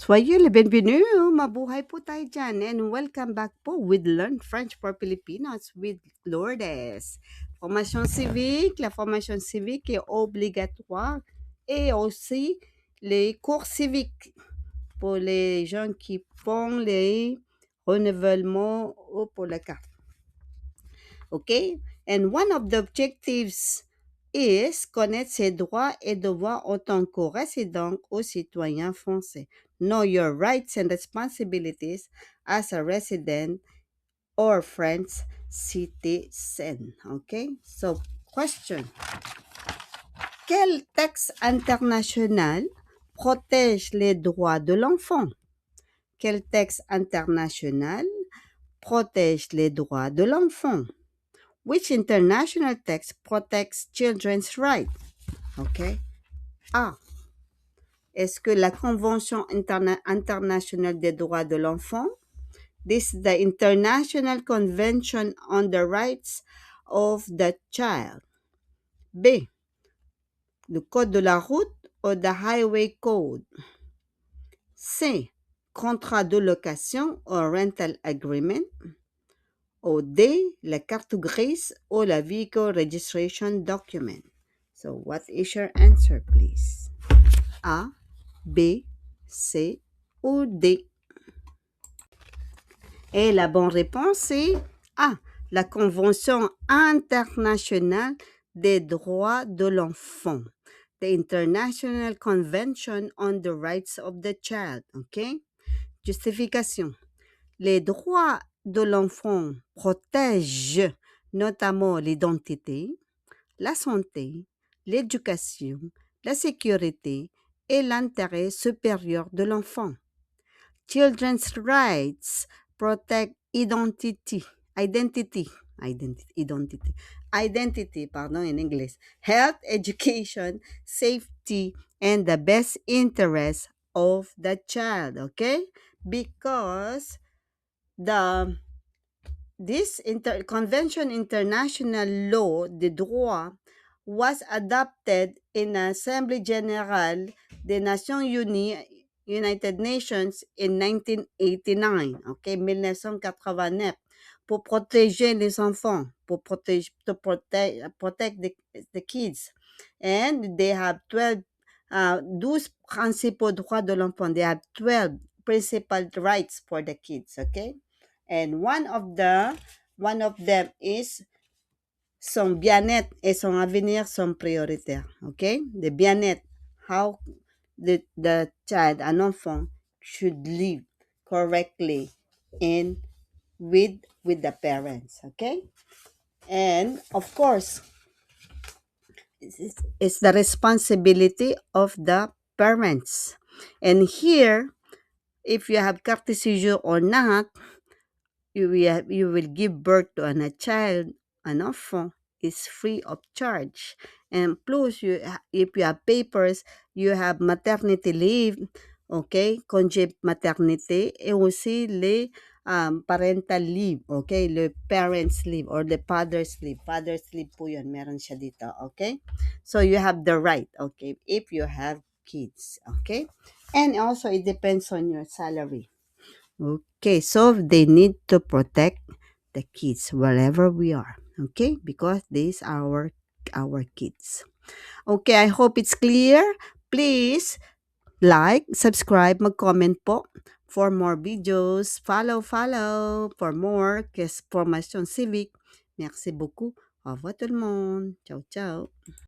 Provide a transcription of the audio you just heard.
Soyez le bienvenue, mabuhay po tayo dyan, and welcome back po with Learn French for Filipinos with Lourdes. Formation civique, la formation civique est obligatoire et aussi les cours civiques pour les gens qui font les renouvellements ou pour la carte. Okay? And one of the objectives is connaître ses droits et devoirs en tant que résident ou citoyen français. Know your rights and responsibilities as a resident or French citizen. Okay? So, question. Quel texte international protège les droits de l'enfant? Quel texte international protège les droits de l'enfant? Which international text protects children's rights? Okay. A. Est-ce que la Convention internationale des droits de l'enfant? This is the International Convention on the Rights of the Child. B. Le Code de la route ou the Highway Code? C. Contrat de location or rental agreement? Ou D. La carte grise ou la vehicle registration document? So, what is your answer, please? A, B, C ou D? Et la bonne réponse est A, la Convention internationale des droits de l'enfant. The International Convention on the Rights of the Child. OK? Justification. Les droits de l'enfant protègent notamment l'identité, la santé, l'éducation, la sécurité et l'intérêt supérieur de l'enfant. Children's rights protect identity, in English, health, education, safety, and the best interest of the child, okay? Because this Convention International Law de Droit was adopted in Assembly Generale des Nations Unies, United Nations in 1989, okay, 1989, pour protéger les enfants, pour protect the kids. And they have 12 principaux droits de l'enfant. They have 12 principal rights for the kids, okay? And one of them is son bien-être et son avenir sont prioritaires. Okay? Le bien-être, how the child, un enfant, should live correctly and with the parents. Okay? And of course, it's the responsibility of the parents. And here, if you have carte de séjour or not, you will give birth to a child, an enfant, is free of charge. And plus, if you have papers, you have maternity leave, okay, congé maternité, et aussi les parental leave, okay, le parents leave or the father's leave. Father's leave po yun, meron siya dito, okay? So, you have the right, okay, if you have kids, okay? And also, it depends on your salary. Okay, so they need to protect the kids wherever we are. Okay, because these are our kids. Okay, I hope it's clear. Please like, subscribe, mag-comment po for more videos. Follow for more formation civique. Merci beaucoup. Au revoir tout le monde. Ciao, ciao.